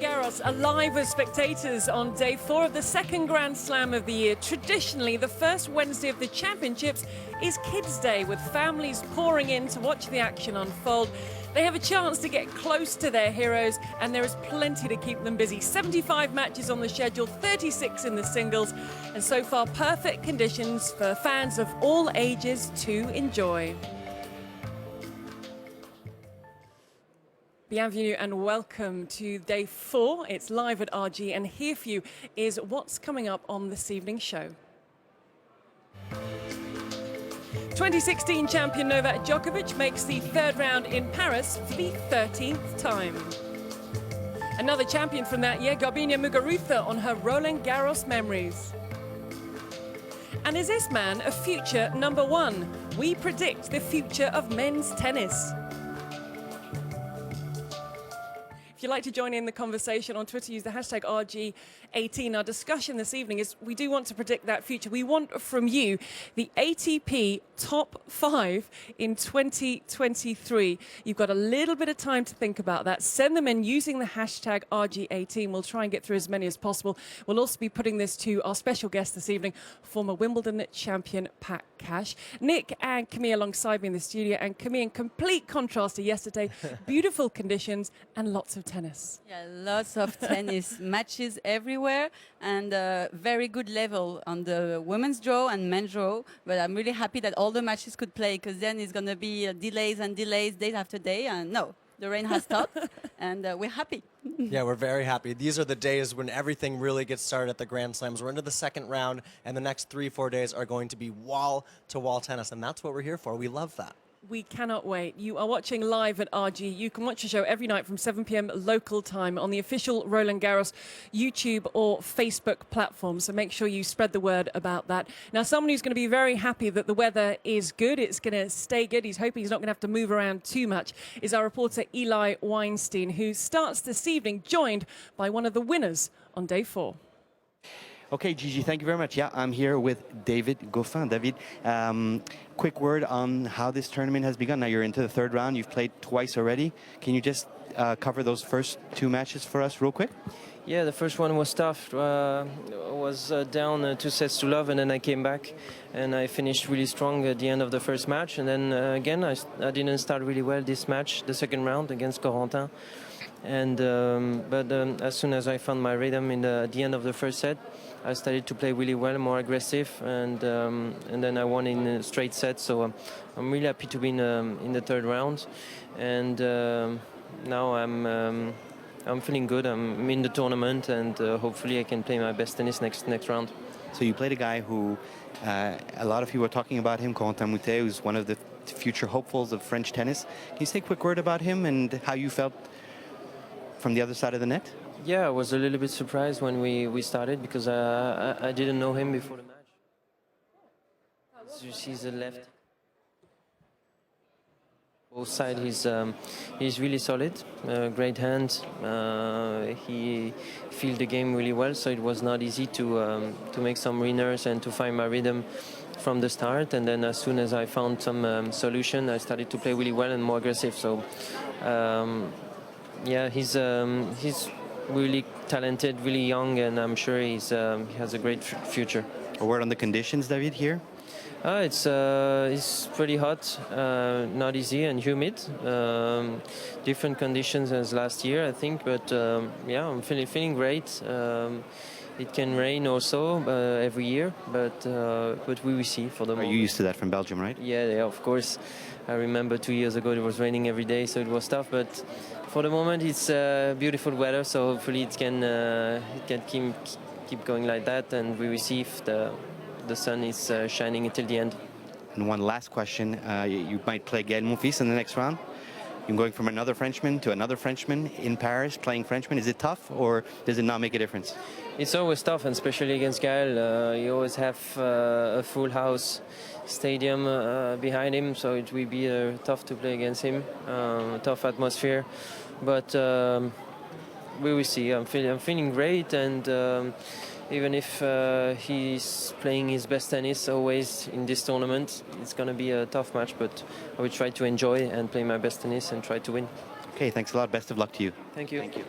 Roland-Garros alive with spectators on day 4 of the second Grand Slam of the year. Traditionally, the first Wednesday of the championships is Kids' Day, with families pouring in to watch the action unfold. They have a chance to get close to their heroes, and there is plenty to keep them busy. 75 matches on the schedule, 36 in the singles, and so far perfect conditions for fans of all ages to enjoy. Bienvenue and welcome to day 4. It's live at RG, and here for you is what's coming up on this evening's show. 2016 champion Novak Djokovic makes the third round in Paris for the 13th time. Another champion from that year, Garbine Muguruza, on her Roland-Garros memories. And is this man a future number 1? We predict the future of men's tennis. If you'd like to join in the conversation on Twitter, use the hashtag RG18. Our discussion this evening is we do want to predict that future. We want from you the ATP top 5 in 2023. You've got a little bit of time to think about that. Send them in using the hashtag RG18. We'll try and get through as many as possible. We'll also be putting this to our special guest this evening, former Wimbledon champion Pat Cash. Nick and Camille alongside me in the studio, and Camille, in complete contrast to yesterday, beautiful conditions and lots of tennis. Yeah, lots of tennis matches everywhere, and very good level on the women's draw and men's draw. But I'm really happy that all the matches could play, because then it's going to be delays and delays, day after day. And no, the rain has stopped, and we're happy. Yeah, we're very happy. These are the days when everything really gets started at the Grand Slams. We're into the second round, and the next 3-4 days are going to be wall-to-wall tennis, and that's what we're here for. We love that. We cannot wait. You are watching live at RG. You can watch the show every night from 7 p.m. local time on the official Roland-Garros YouTube or Facebook platform. So make sure you spread the word about that. Now, someone who's going to be very happy that the weather is good, it's going to stay good, he's hoping he's not going to have to move around too much, is our reporter Eli Weinstein, who starts this evening joined by one of the winners on day 4. Okay, Gigi, thank you very much. Yeah, I'm here with David Goffin. David, quick word on how this tournament has begun. Now you're into the third round. You've played twice already. Can you just cover those first 2 matches for us real quick? Yeah, the first one was tough. I was down 2-0, and then I came back and I finished really strong at the end of the first match. And then again, I didn't start really well this match, the second round against Corentin. And but as soon as I found my rhythm at the end of the first set, I started to play really well, more aggressive, and then I won in a straight set. So I'm really happy to be in the third round, and now I'm feeling good. I'm in the tournament, and hopefully I can play my best tennis next round. So you played a guy who a lot of people are talking about him, Corentin Moutet, who's one of the future hopefuls of French tennis. Can you say a quick word about him and how you felt from the other side of the net? Yeah, I was a little bit surprised when we started, because I didn't know him before the match. As you see the left. Both sides, he's really solid, great hand. He feel the game really well, so it was not easy to make some winners and to find my rhythm from the start. And then as soon as I found some solution, I started to play really well and more aggressive. So yeah, he's really talented, really young, and I'm sure he has a great future. A word on the conditions, David, here? It's pretty hot, not easy, and humid. Different conditions as last year, I think, but yeah, I'm feeling great. It can rain also every year, but we will see for the moment. Are you used to that from Belgium, right? Yeah, of course. I remember 2 years ago it was raining every day, so it was tough, but for the moment it's beautiful weather, so hopefully it can keep going like that, and we will see if the sun is shining until the end. And one last question. You might play Gaël Monfils in the next round. You're going from another Frenchman to another Frenchman in Paris, playing Frenchman. Is it tough, or does it not make a difference? It's always tough, and especially against Gaël. You always have a full house stadium behind him, so it will be tough to play against him. Tough atmosphere, but we will see. I'm feeling great, and even if he's playing his best tennis always in this tournament, it's going to be a tough match, but I will try to enjoy and play my best tennis and try to win. Okay, thanks a lot. Best of luck to you. Thank you. Thank you.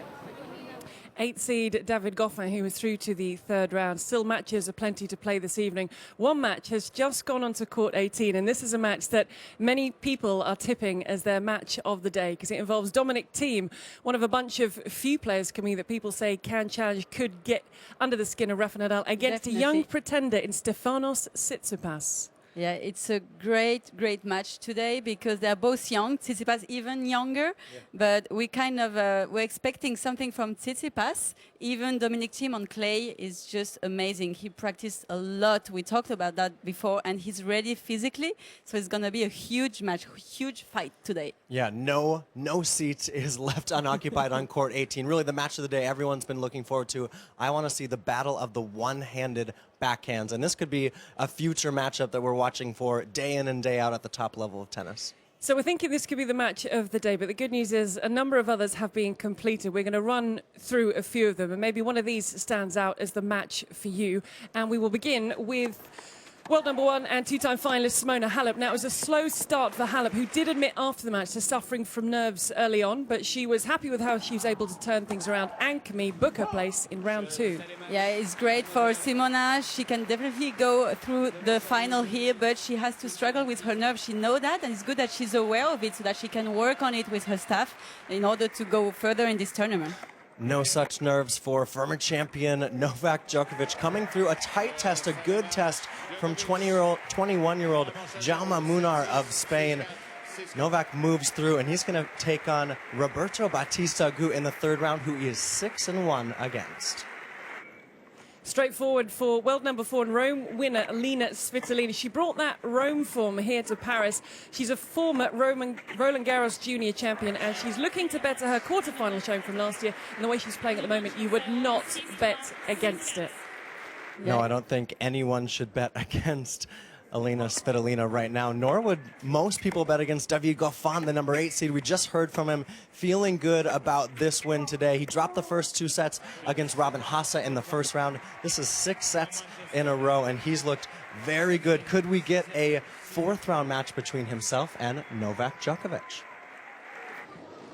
8 seed David Goffin, who was through to the third round. Still matches aplenty to play this evening. One match has just gone on to court 18, and this is a match that many people are tipping as their match of the day because it involves Dominic Thiem, one of a bunch of few players, Camille, that people say can challenge, could get under the skin of Rafa Nadal against a young pretender in Stefanos Tsitsipas. Yeah, it's a great match today because they're both young. Tsitsipas even younger, but we kind of we're expecting something from Tsitsipas. Even Dominic Thiem on clay is just amazing. He practiced a lot. We talked about that before, and he's ready physically. So it's gonna be a huge match, huge fight today. Yeah, no seat is left unoccupied on court 18. Really, the match of the day everyone's been looking forward to. I want to see the battle of the one-handed backhands, and this could be a future matchup that we're watching for day in and day out at the top level of tennis. So we're thinking this could be the match of the day, but the good news is a number of others have been completed. We're going to run through a few of them, and maybe one of these stands out as the match for you. And we will begin with world number one and two-time finalist Simona Halep. Now, it was a slow start for Halep, who did admit after the match to suffering from nerves early on, but she was happy with how she was able to turn things around and Camille book her place in round two. Yeah, it's great for Simona. She can definitely go through the final here, but she has to struggle with her nerves. She knows that, and it's good that she's aware of it so that she can work on it with her staff in order to go further in this tournament. No such nerves for former champion Novak Djokovic, coming through a tight test, a good test from 21-year-old Jaume Munar of Spain. Novak moves through, and he's going to take on Roberto Bautista Agut in the third round, who he is 6-1 against. Straightforward for world number 4 in Rome winner Alina Svitolina. She brought that Rome form here to Paris. She's a former Roland-Garros junior champion, and she's looking to better her quarterfinal showing from last year. And the way she's playing at the moment, you would not bet against it. No, I don't think anyone should bet against Alina Svitolina right now, nor would most people bet against David Goffin, the number 8 seed. We just heard from him feeling good about this win today. He dropped the first 2 sets against Robin Haase in the first round. This is 6 sets in a row, and he's looked very good. Could we get a 4th round match between himself and Novak Djokovic?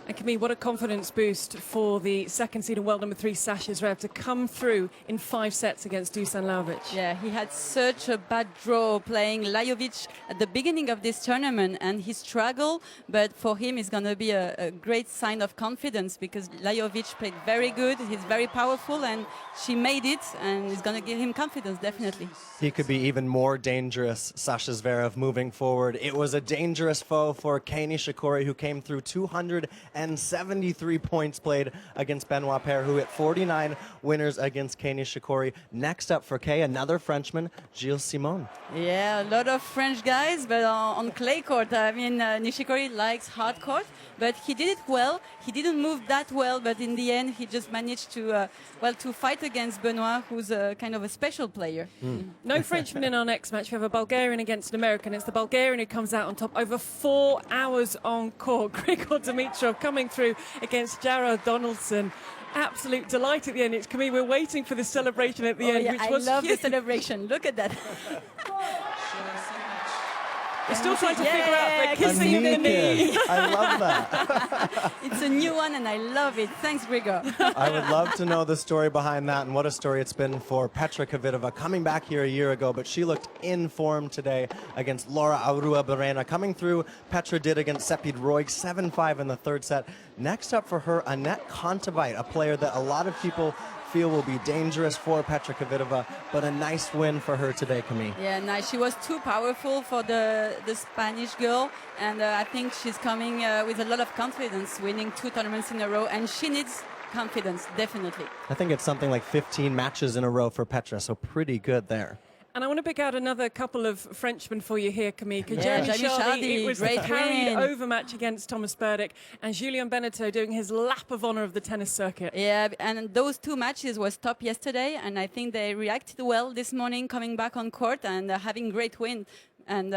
And Camille, what a confidence boost for the second seed and world number 3 Sasha Zverev to come through in 5 sets against Dusan Lajovic. Yeah, he had such a bad draw playing Lajovic at the beginning of this tournament, and he struggled, but for him it's going to be a great sign of confidence because Lajovic played very good, he's very powerful, and she made it, and it's going to give him confidence, definitely. He could be even more dangerous, Sasha Zverev, moving forward. It was a dangerous foe for Kei Nishikori, who came through 273 points played against Benoit Paire, who hit 49 winners against Kei Nishikori. Next up for Kei, another Frenchman, Gilles Simon. Yeah, a lot of French guys, but on clay court. I mean, Nishikori likes hard court, but he did it well. He didn't move that well, but in the end, he just managed to, to fight against Benoit, who's a kind of a special player. No Frenchman in our next match. We have a Bulgarian against an American. It's the Bulgarian who comes out on top over 4 hours on court. Grigor Dimitrov coming through against Jared Donaldson. Absolute delight at the end. It's Camille. We're waiting for the celebration at the end, Yeah, which I was love huge. the celebration. Look at that. We're still trying to figure out the kissing the knee. I love that. It's a new one, and I love it. Thanks, Grigor. I would love to know the story behind that, and what a story it's been for Petra Kvitova, coming back here a year ago, but she looked in form today against Laura Aurua Barrena. Coming through, Petra did against Sepid Roig, 7-5 in the third set. Next up for her, Annette Kontaveit, a player that a lot of people feel will be dangerous for Petra Kvitova, but a nice win for her today, Camille. Yeah, nice. She was too powerful for the Spanish girl, and I think she's coming with a lot of confidence, winning 2 tournaments in a row, and she needs confidence, definitely. I think it's something like 15 matches in a row for Petra, so pretty good there. And I want to pick out another couple of Frenchmen for you here, Camille. Yeah, Jeremy Chardy, it was the great carried win. over match against Thomas Berdych, and Julien Benneteau doing his lap of honor of the tennis circuit. Yeah, and those 2 matches was top yesterday, and I think they reacted well this morning, coming back on court and having great win. And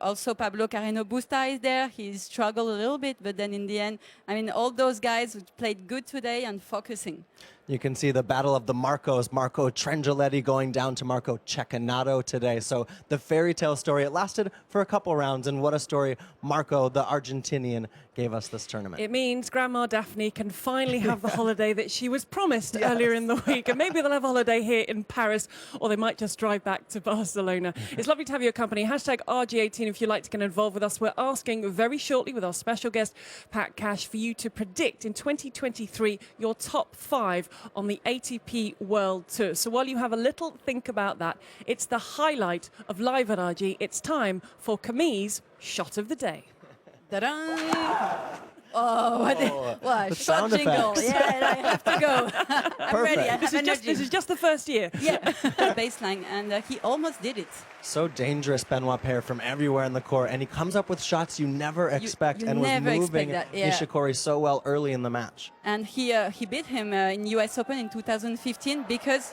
also Pablo Carreno Busta is there. He struggled a little bit, but then in the end, I mean, all those guys played good today and focusing. You can see the battle of the Marcos, Marco Trengioletti going down to Marco Cecchinato today. So the fairy tale story, it lasted for a couple rounds, and what a story Marco, the Argentinian, gave us this tournament. It means Grandma Daphne can finally have the holiday that she was promised earlier in the week. And maybe they'll have a holiday here in Paris, or they might just drive back to Barcelona. It's lovely to have your company. Hashtag RG18 if you'd like to get involved with us. We're asking very shortly with our special guest, Pat Cash, for you to predict in 2023 your top 5 on the ATP World Tour. So while you have a little think about that, it's the highlight of Live at RG. It's time for Camille's Shot of the Day. Ta-da! Oh, what the shot sound jingle. effects. Yeah, I have to go. I'm ready. I have This is just the first year. Yeah, baseline, and he almost did it. So dangerous, Benoit Paire, from everywhere in the court, and he comes up with shots you never expect, you and was never moving expect that, yeah. Nishikori so well early in the match. And he beat him in US Open in 2015 because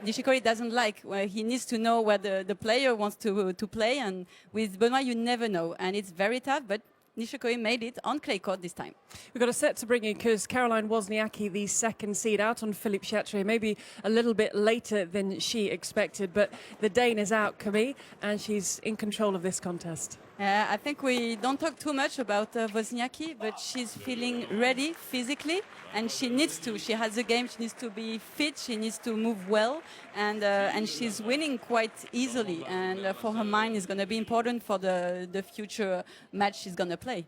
Nishikori doesn't like, he needs to know where the player wants to play, and with Benoit you never know, and it's very tough, but Nishikori made it on clay court this time. We've got a set to bring you because Caroline Wozniacki, the second seed, out on Philippe Chatrier, maybe a little bit later than she expected, but the Dane is out, Camille, and she's in control of this contest. I think we don't talk too much about Wozniacki, but she's feeling ready physically, and she needs to. She has a game. She needs to be fit. She needs to move well, and she's winning quite easily. And for her mind, is going to be important for the future match she's going to play.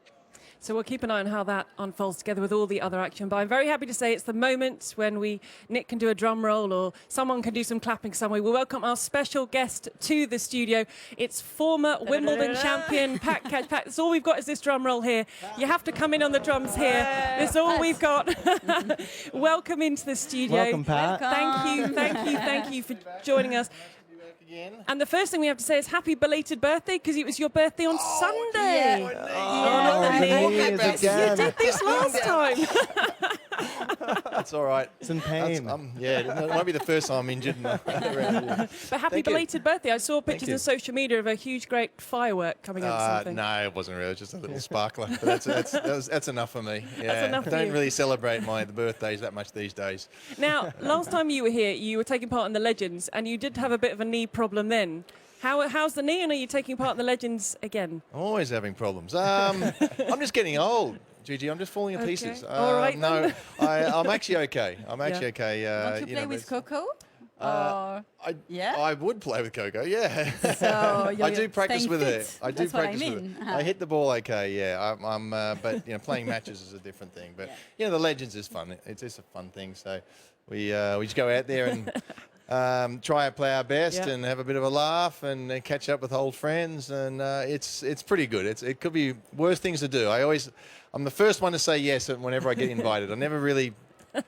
So we'll keep an eye on how that unfolds together with all the other action. But I'm very happy to say it's the moment when Nick can do a drum roll or someone can do some clapping somewhere. We'll welcome our special guest to the studio. It's former Wimbledon champion Pat Cash. Pat, that's all we've got is this drum roll here. You have to come in on the drums here. That's all we've got. Welcome into the studio. Welcome, Pat. Thank you for joining us. And the first thing we have to say is happy belated birthday, because it was your birthday on Sunday. Knees again. You did this last time. That's all right. It's in pain. It might be the first time I'm injured around here. But happy Thank you. belated birthday. I saw pictures you. on social media of a huge, great firework coming out or something. No, it wasn't really. It was just a little sparkler. But that's enough for me. Yeah. enough for Don't you. really celebrate the birthdays that much these days. Now, last time you were here, you were taking part in the Legends, and you did have a bit of a knee problem then. How's the knee, and are you taking part in the Legends again? I'm always having problems. I'm just getting old. Gigi, I'm just falling to pieces. All right, no, I'm actually okay. I'm actually Yeah. okay. Want to play with Coco? I would play with Coco, yeah. So I do practice staying with her. fit. I do That's what practice with mean. her. I hit the ball okay, yeah. But playing matches is a different thing. But the Legends is fun. It's just a fun thing. So we just go out there and try and play our best and have a bit of a laugh and catch up with old friends. And it's pretty good. It could be worse things to do. I'm the first one to say yes whenever I get invited. I never really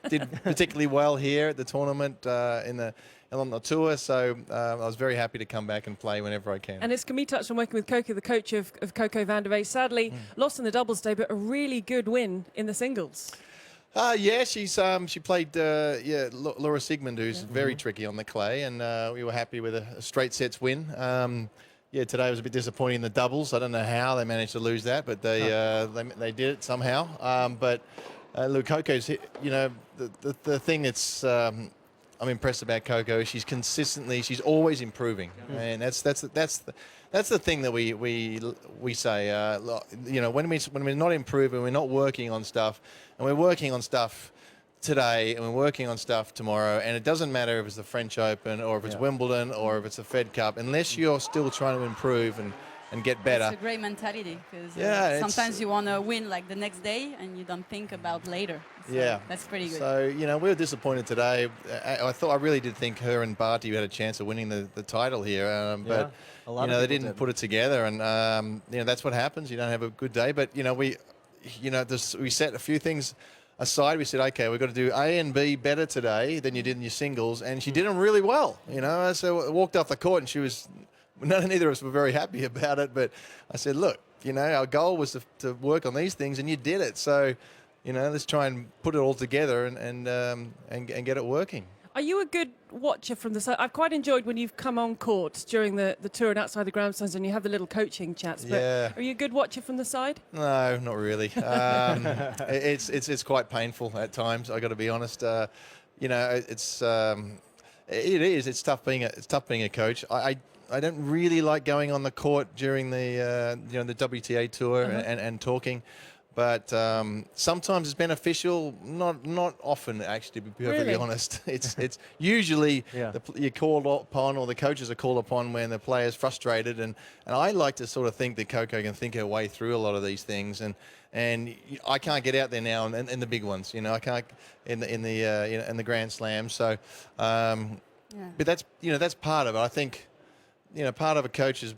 did particularly well here at the tournament on the tour, so I was very happy to come back and play whenever I can. And as Camille touched on, working with Coco, the coach of Coco van der Weijs, sadly lost in the doubles day, but a really good win in the singles. She played Laura Sigmund, who's very tricky on the clay, and we were happy with a straight sets win. Today was a bit disappointing in the doubles. I don't know how they managed to lose that, but they did it somehow. Look, Coco's, the thing that's I'm impressed about Coco is she's always improving, and that's the thing that we say. When we're not improving, we're not working on stuff, and we're working on stuff today, and we're working on stuff tomorrow, and it doesn't matter if it's the French Open or if it's Wimbledon or if it's a Fed Cup, unless you're still trying to improve and get better. It's a great mentality, because sometimes you want to win like the next day and you don't think about later. So that's pretty good. So, we were disappointed today. I really did think her and Barty had a chance of winning the title here, but they didn't put it together, and that's what happens. You don't have a good day, but we set a few things aside. We said, okay, we've got to do A and B better today than you did in your singles, and she did them really well. So I walked off the court, and she was. Neither of us were very happy about it, but I said, look, our goal was to work on these things, and you did it. So, let's try and put it all together and get it working. Are you a good watcher from the side? I've quite enjoyed when you've come on court during the tour and outside the grandstands, and you have the little coaching chats. But are you a good watcher from the side? No, not really. It's quite painful at times, I got to be honest. you know, it's tough being a coach. I don't really like going on the court during the the WTA tour and talking, but sometimes it's beneficial. Not often, actually, to be perfectly honest. It's usually you're called upon, or the coaches are called upon when the player's frustrated, and I like to sort of think that Coco can think her way through a lot of these things, and I can't get out there now in the big ones. You know, I can't in the Grand Slam. So, but that's part of it. I think. You know, part of a coach is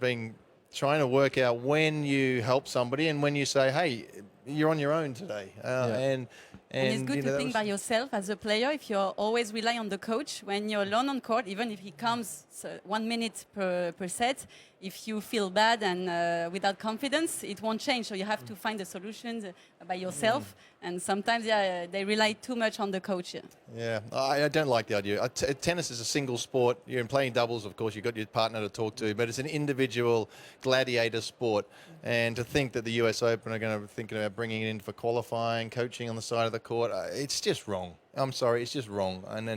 trying to work out when you help somebody and when you say, "Hey, you're on your own today." And it's good to think by yourself as a player. If you're always rely on the coach, when you're alone on court, even if he comes 1 minute per set, if you feel bad and without confidence, it won't change. So you have to find the solutions by yourself. And sometimes, they rely too much on the coach. Yeah, I don't like the idea. Tennis is a single sport. You're playing doubles, of course. You've got your partner to talk to, but it's an individual gladiator sport. And to think that the US Open are going to be thinking about bringing it in for qualifying, coaching on the side of the court, it's just wrong. I'm sorry, it's just wrong. And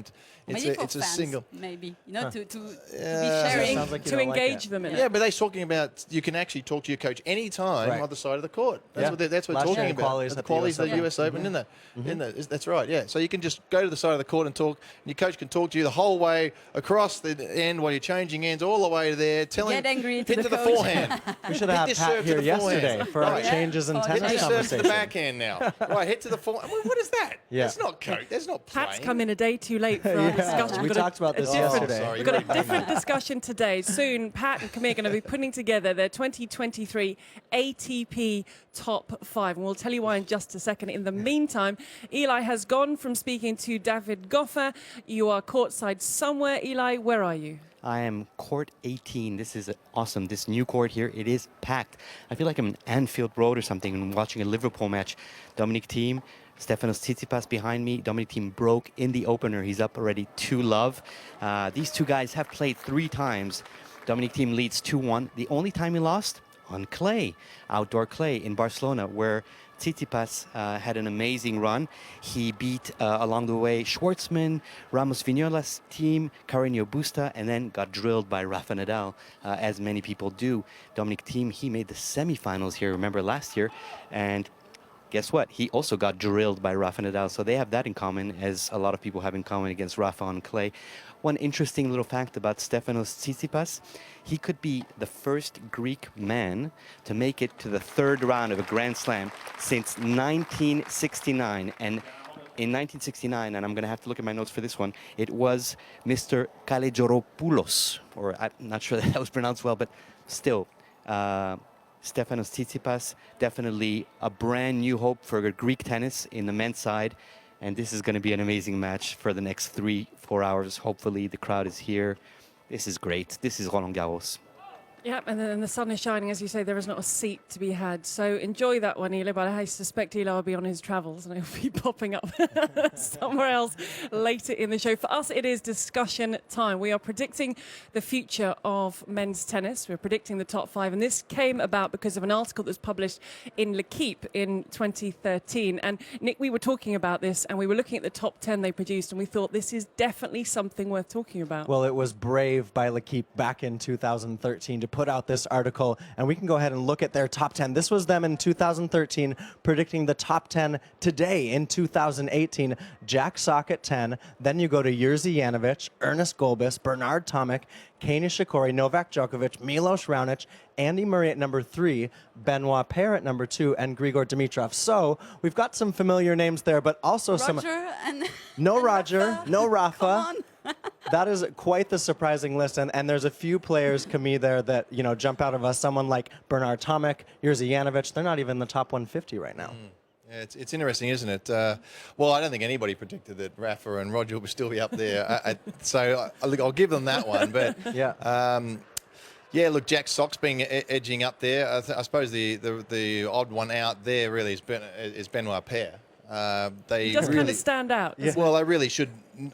it's a single. Maybe, you know, to be Yeah. sharing. Sounds like you To don't like engage it. them in it. Yeah, but they're talking about you can actually talk to your coach anytime Right. on the side of the court. That's Yeah. what they're Last year talking in about. qualies The at the qualies of the US US Open, isn't it? That's right, yeah. So you can just go to the side of the court and talk, and your coach can talk to you the whole way across the end while you're changing ends all the way to there, telling Get angry to hit the to the coach. forehand. We should have had this Pat serve to here the forehand. yesterday for our Right. changes in Oh, tennis Hit this serve to the conversation. backhand now. Right, hit to the forehand. What is that? Yeah. That's not coach. That's not playing. Pat's come in a day too late for our discussion. we We've got talked about this different- yesterday. Sorry, We've got a you're right. different discussion today. Soon, Pat and Camille are going to be putting together their 2023 ATP Top 5. And we'll tell you why in just a second. In the meantime, Eli has gone from speaking to David Goffin. You are courtside somewhere. Eli, where are you? I am court 18. This is awesome. This new court here, it is packed. I feel like I'm in Anfield Road or something and watching a Liverpool match. Dominic Thiem, Stefanos Tsitsipas behind me. Dominic Thiem broke in the opener. He's up already 2-love. These two guys have played 3 times. Dominic Thiem leads 2-1. The only time he lost on clay, outdoor clay in Barcelona, where Tsitsipas had an amazing run. He beat, along the way, Schwartzman, Ramos Viñolas' team, Carreño Busta, and then got drilled by Rafa Nadal, as many people do. Dominic Thiem, he made the semifinals here, remember, last year, and guess what? He also got drilled by Rafa Nadal, so they have that in common, as a lot of people have in common against Rafa on clay. One interesting little fact about Stefanos Tsitsipas, he could be the first Greek man to make it to the 3rd round of a Grand Slam since 1969. And in 1969, and I'm going to have to look at my notes for this one, it was Mr. Kalogeropoulos, or I'm not sure that was pronounced well, but still, Stefanos Tsitsipas, definitely a brand new hope for Greek tennis in the men's side. And this is going to be an amazing match for the next 3-4 hours. Hopefully the crowd is here. This is great. This is Roland-Garros. Yep, and then the sun is shining. As you say, there is not a seat to be had. So enjoy that one, Eli. But I suspect Eli will be on his travels and he'll be popping up somewhere else later in the show. For us, it is discussion time. We are predicting the future of men's tennis. We're predicting the top 5. And this came about because of an article that was published in L'Equipe in 2013. And Nick, we were talking about this and we were looking at the top 10 they produced. And we thought this is definitely something worth talking about. Well, it was brave by L'Equipe back in 2013 to put out this article, and we can go ahead and look at their top 10. This was them in 2013 predicting the top 10 today in 2018. Jack Sock at 10. Then you go to Jerzy Janowicz, Ernest Gulbis, Bernard Tomic, Kei Nishikori, Novak Djokovic, Milos Raonic, Andy Murray at number 3, Benoit Paire at number 2, and Grigor Dimitrov. So we've got some familiar names there, but also some... No Roger, no Rafa. Come on. That is quite the surprising list, and there's a few players, Camille, there that jump out of us. Someone like Bernard Tomic, Jerzy Janowicz. They're not even in the top 150 right now. Yeah, it's interesting, isn't it? Well, I don't think anybody predicted that Rafa and Roger would still be up there. So I'll give them that one. But yeah, look, Jack Sock's been edging up there. I suppose the odd one out there really is Benoit Paire. He does kind of stand out. Yeah. Well, they really should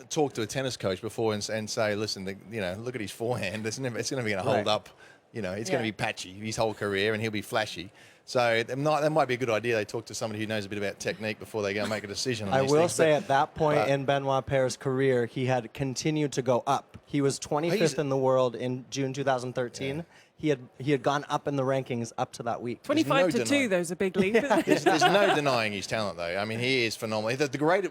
talk to a tennis coach before and say, listen, look at his forehand. It's never going to hold up You know, it's going to be patchy his whole career, and he'll be flashy. So that might be a good idea. They talk to somebody who knows a bit about technique before they go and make a decision on I these will things. say at that point in Benoit Paire's career, he had continued to go up. He was 25th in the world in June 2013. Yeah. He had gone up in the rankings up to that week. 25 to 2, though, is a big leap. There's no denying his talent, though. I mean, he is phenomenal.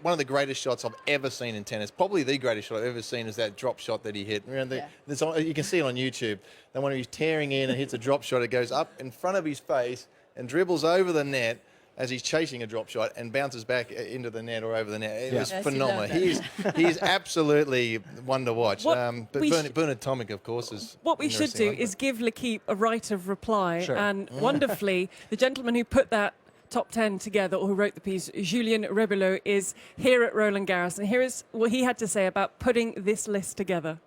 One of the greatest shots I've ever seen in tennis, probably the greatest shot I've ever seen, is that drop shot that he hit. You can see it on YouTube. Then when he's tearing in and hits a drop shot, it goes up in front of his face and dribbles over the net as he's chasing a drop shot and bounces back into the net or over the net. It was phenomenal. He is absolutely one to watch. But Bernard Tomic, of course, is what we should do is give L'Equipe a right of reply. Sure. And wonderfully, the gentleman who put that top 10 together, or who wrote the piece, Julien Rebelot, is here at Roland-Garros. And here is what he had to say about putting this list together.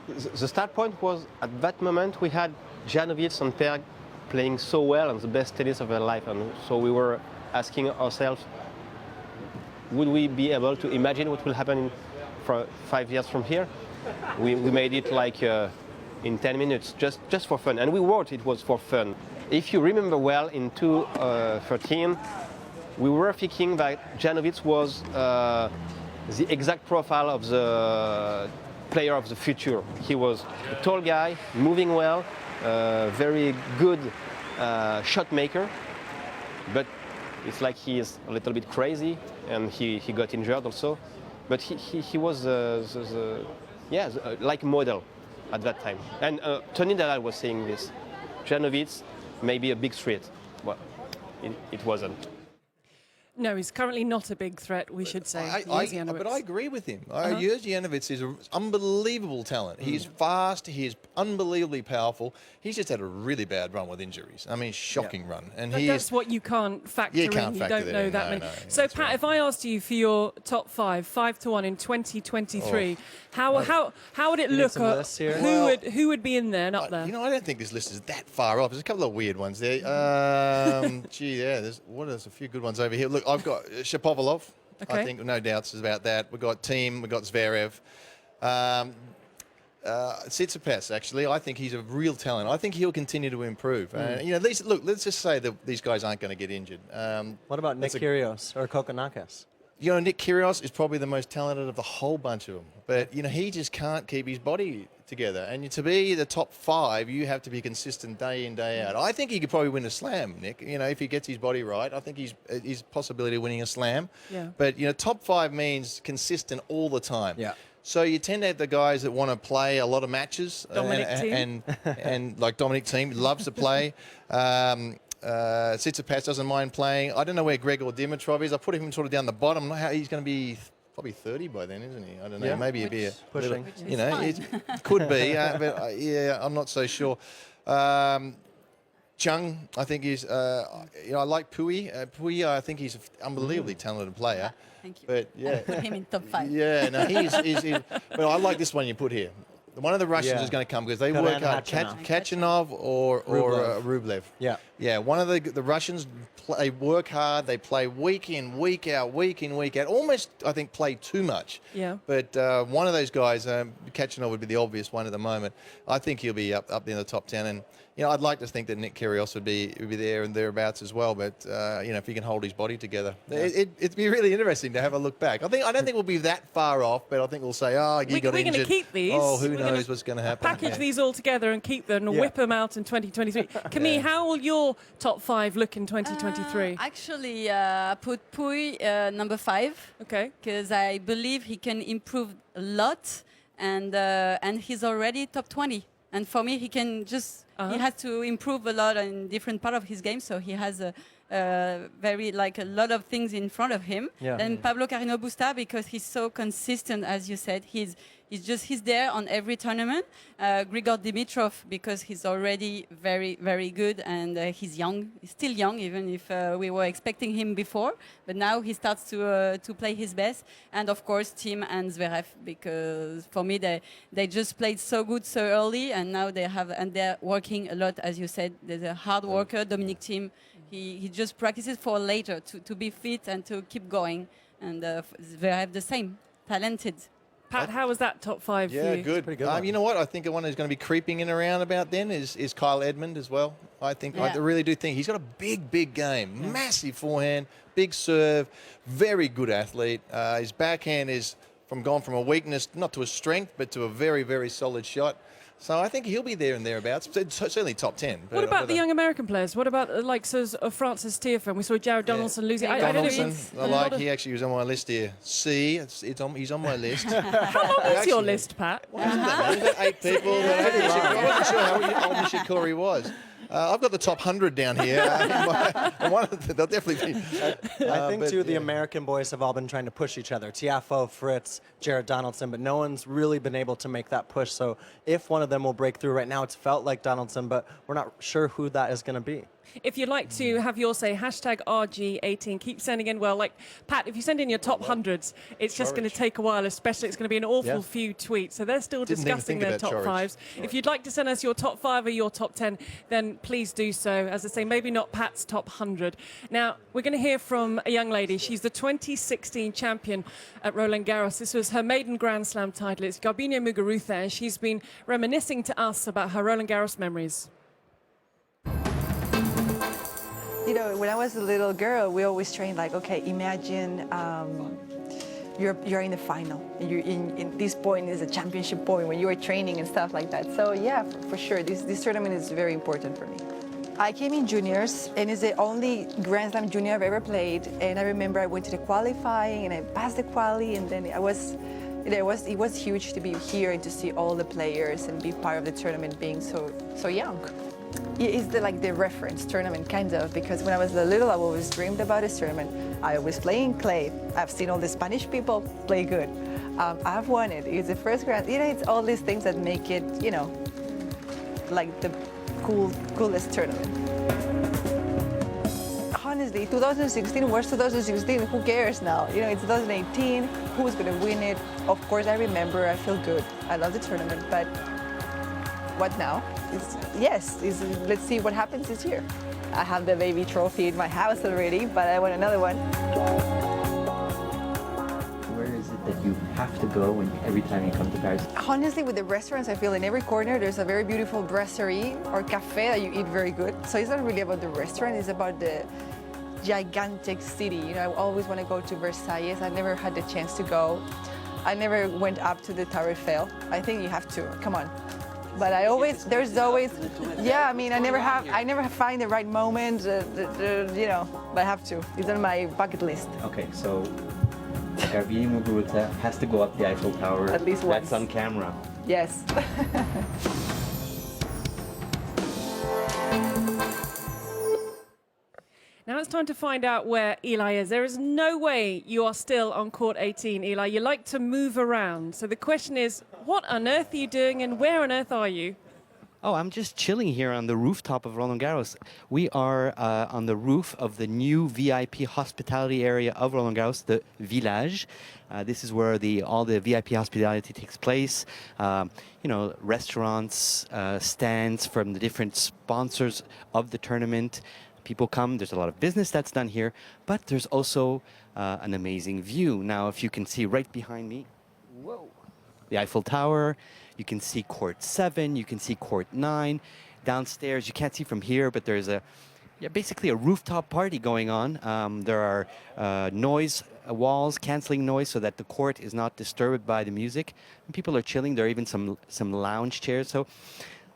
The start point was, at that moment, we had Janowicz and Perg playing so well and the best tennis of their life, and so we were asking ourselves, would we be able to imagine what will happen for 5 years from here? We made it like in 10 minutes, just for fun, and we wrote it was for fun. If you remember well, in 2013, we were thinking that Janowicz was the exact profile of the player of the future. He was a tall guy, moving well, very good shot maker, but it's like he is a little bit crazy, and he got injured also. But he was like model at that time. And Tony Nadal was saying this. Janowicz may be a big threat. Well, it wasn't. No, he's currently not a big threat, we should say. But I agree with him. Jerzy Janowicz is an unbelievable talent. He's fast, he's unbelievably powerful. He's just had a really bad run with injuries. I mean, shocking run. And but that's what you can't factor in. You don't know that many. So, Pat, if I asked you for your top 5 to 1 in 2023, how would it look? Who would be in there, not there? You know, I don't think this list is that far off. There's a couple of weird ones there. There's a few good ones over here. Look, I've got Shapovalov. Okay. I think no doubts about that. We've got Thiem, we've got Zverev. Tsitsipas, actually, I think he's a real talent. I think he'll continue to improve. Let's just say that these guys aren't going to get injured. What about Nick Kyrgios or Kokkinakis? You know, Nick Kyrgios is probably the most talented of the whole bunch of them. But, you know, he just can't keep his body together. And to be the top 5, you have to be consistent day in, day out. I think he could probably win a slam, Nick. You know, if he gets his body right, I think he's possibility of winning a slam. Yeah. But, you know, top 5 means consistent all the time. Yeah. So you tend to have the guys that want to play a lot of matches. Dominic Thiem. And like Dominic Thiem, loves to play. Tsitsipas doesn't mind playing. I don't know where Grigor Dimitrov is. I put him sort of down the bottom. He's going to be probably 30 by then, isn't he? I don't know. Maybe he'd be pushing. You know, it could be. But I'm not so sure. Chung, I think is. I like Pui. Pui, I think he's an unbelievably talented player. Thank you. But I put him in top 5. Yeah, no, he's but I like this one you put here. One of the Russians is going to come because they work hard. Kachanov or Rublev. Yeah. One of the Russians, they work hard. They play week in, week out. Almost, I think, play too much. Yeah. But one of those guys, Kachanov would be the obvious one at the moment. I think he'll be up in the top 10. And you know, I'd like to think that Nick Kyrgios would be there and thereabouts as well. But you know, if he can hold his body together, it'd be really interesting to have a look back. I don't think we'll be that far off, but I think we'll say, got injured. We're going to keep these. Oh, who knows what's going to happen? Package these all together and keep them and whip them out in 2023. Camille, how will your top 5 look in 2023? Actually, I put Pui number 5. Okay. Because I believe he can improve a lot, and he's already top 20. And for me, he can just he has to improve a lot in different part of his game. So he has a lot of things in front of him. Yeah. Then Pablo Carreño Busta, because he's so consistent, as you said, he's there on every tournament. Grigor Dimitrov, because he's already very, very good, and he's young. He's still young, even if we were expecting him before. But now he starts to play his best. And of course, Thiem and Zverev, because for me they just played so good so early, and now they're working a lot, as you said. There's a hard worker, Dominic Thiem. He just practices for later to be fit and to keep going. And Zverev the same, talented. Pat, how was that top 5 for Yeah, you? good. Pretty good one. You know what? I think the one who's going to be creeping in around about then is Kyle Edmund as well. I really do think he's got a big game, massive forehand, big serve, very good athlete. His backhand is gone from a weakness, not to a strength, but to a very solid shot. So I think he'll be there and thereabouts. Certainly top 10. What about the young American players? What about the likes of Francis Tiafoe? We saw Jared Donaldson losing. I don't know. Donaldson, he actually was on my list here. He's on my list. How long is your list, Pat? Wasn't that 8 people? I wasn't sure how old Nishikori was. I've got the top 100 down here. They'll definitely be. I think, too, the American boys have all been trying to push each other. Tiafoe, Fritz, Jared Donaldson, but no one's really been able to make that push. So if one of them will break through right now, it's felt like Donaldson, but we're not sure who that is going to be. If you'd like to have your say, hashtag RG18, keep sending in. Well, like, Pat, if you send in your top hundreds, it's just going to take a while, especially it's going to be an awful few tweets. So they're still discussing their top 5s. If you'd like to send us your top 5 or your top 10, then please do so. As I say, maybe not Pat's top 100. Now, we're going to hear from a young lady. She's the 2016 champion at Roland-Garros. This was her maiden Grand Slam title. It's Garbiñe Muguruza, and she's been reminiscing to us about her Roland-Garros memories. You know, when I was a little girl, we always trained like, okay, imagine you're in the final. You're in this point is a championship point when you were training and stuff like that. So yeah, for sure, this tournament is very important for me. I came in juniors, and it's the only Grand Slam junior I've ever played. And I remember I went to the qualifying, and I passed the quali, and then it was huge to be here and to see all the players and be part of the tournament being so young. It's like the reference tournament, kind of, because when I was little, I always dreamed about this tournament. I always play in clay. I've seen all the Spanish people play good. I've won it. It's the first Grand. You know, it's all these things that make it, you know, like the coolest tournament. Honestly, 2016, where's 2016? Who cares now? You know, it's 2018. Who's going to win it? Of course, I remember. I feel good. I love the tournament, but what now? Let's see what happens this year. I have the baby trophy in my house already, but I want another one. Where is it that you have to go every time you come to Paris? Honestly, with the restaurants, I feel in every corner there's a very beautiful brasserie or cafe that you eat very good. So it's not really about the restaurant, it's about the gigantic city. You know, I always want to go to Versailles. I never had the chance to go. I never went up to the Tower Eiffel. I think you have to. Come on. But there's always, I mean, I never find the right moment, you know, but I have to. It's on my bucket list. Okay, so Garbiñe Muguruza has to go up the Eiffel Tower. At least once. That's on camera. Yes. Now it's time to find out where Eli is. There is no way you are still on court 18, Eli. You like to move around. So the question is, what on earth are you doing and where on earth are you? Oh, I'm just chilling here on the rooftop of Roland-Garros. We are on the roof of the new VIP hospitality area of Roland-Garros, the Village. This is where all the VIP hospitality takes place. You know, restaurants, stands from the different sponsors of the tournament. People come, there's a lot of business that's done here, but there's also an amazing view. Now, if you can see right behind me, whoa, the Eiffel Tower, you can see court 7, you can see court 9. Downstairs, you can't see from here, but there's basically a rooftop party going on. There are noise walls canceling noise so that the court is not disturbed by the music. And people are chilling. There are even some lounge chairs. So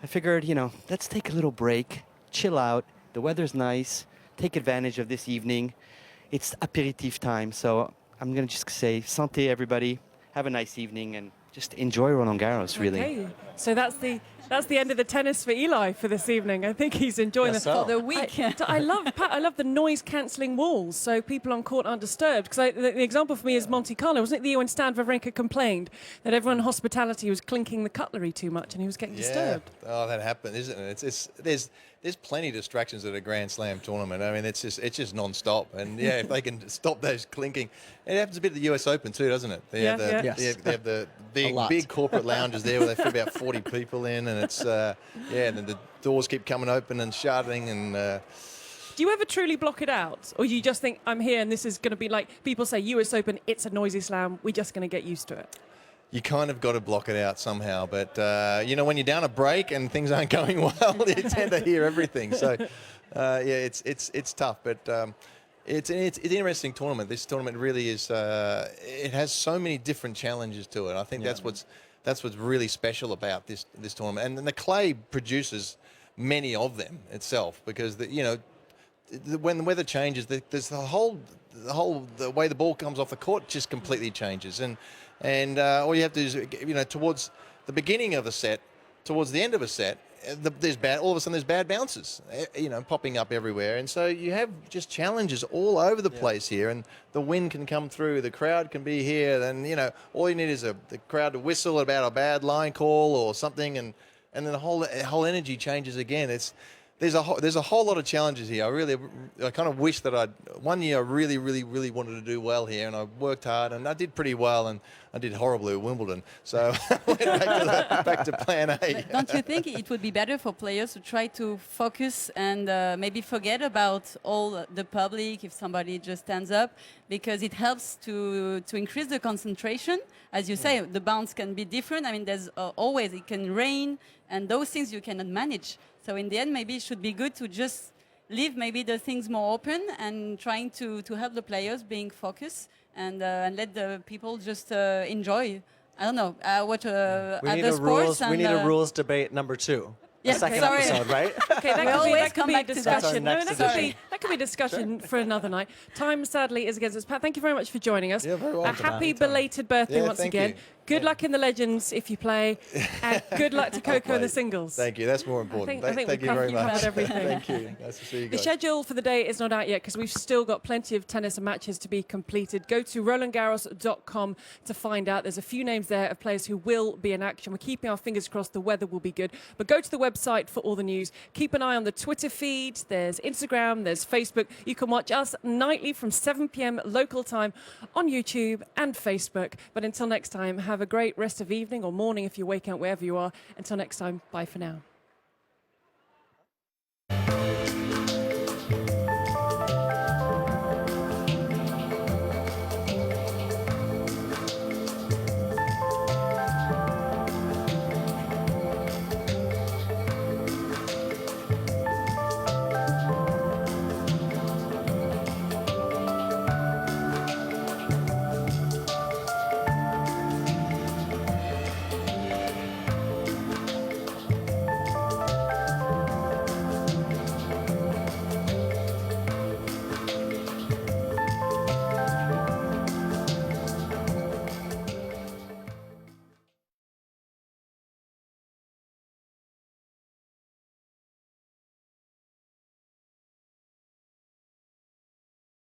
I figured, you know, let's take a little break, chill out. The weather's nice. Take advantage of this evening. It's aperitif time, so I'm going to just say santé, everybody. Have a nice evening and just enjoy Roland-Garros, really. Okay, so that's the end of the tennis for Eli for this evening. I think he's enjoying the week. I love the noise-cancelling walls, so people on court aren't disturbed. Because the example for me is Monte Carlo. Wasn't it the year when Stan Wawrinka complained that everyone in hospitality was clinking the cutlery too much and he was getting disturbed? Oh, that happened, isn't it? There's plenty of distractions at a Grand Slam tournament. I mean, it's just non-stop. And yeah, if they can stop those clinking, it happens a bit at the US Open too, doesn't it? They have the big corporate lounges there where they fit about 40 people in, and it's and then the doors keep coming open and shutting. And do you ever truly block it out, or you just think I'm here and this is going to be like people say US Open? It's a noisy slam. We're just going to get used to it. you kind of got to block it out somehow. But you know, when you're down a break and things aren't going well, you tend to hear everything. So yeah, it's tough, but it's an interesting tournament. This tournament really is. It has so many different challenges to it. I think that's what's really special about this tournament. And the clay produces many of them itself, because when the weather changes, there's the way the ball comes off the court just completely changes. And all you have to do is, towards the beginning of a set, towards the end of a set, all of a sudden there's bad bounces, popping up everywhere. And so you have just challenges all over the place here, and the wind can come through, the crowd can be here, then, all you need is the crowd to whistle about a bad line call or something, and then the whole energy changes again. There's a whole lot of challenges here. I kind of wish that one year I really, really, really wanted to do well here, and I worked hard, and I did pretty well, and I did horribly at Wimbledon. So I went back to plan A. But don't you think it would be better for players to try to focus and maybe forget about all the public if somebody just stands up, because it helps to increase the concentration. As you say, the bounce can be different. I mean, there's always, it can rain, and those things you cannot manage. So in the end, maybe it should be good to just leave maybe the things more open and trying to help the players being focused and let the people just enjoy. I don't know what other sports. We need a rules debate number 2. Yeah, second sorry. episode, right? Okay, that could be a discussion. That's our next That could be a discussion for another night. Time, sadly, is against us. Pat, thank you very much for joining us. Yeah, very welcome. A happy belated birthday Yeah, once thank again. you. Good luck in the Legends if you play, and good luck to Coco in the singles. Thank you. That's more important. I think Thank we you very covered much. everything. Thank you. Nice to see you The guys. schedule for the day is not out yet because we've still got plenty of tennis and matches to be completed. Go to Roland-Garros.com to find out. There's a few names there of players who will be in action. We're keeping our fingers crossed the weather will be good. But go to the website for all the news. Keep an eye on the Twitter feed. There's Instagram. There's Facebook. You can watch us nightly from 7 p.m. local time on YouTube and Facebook. But until next time, have a great rest of evening or morning if you're waking up wherever you are. Until next time, bye for now.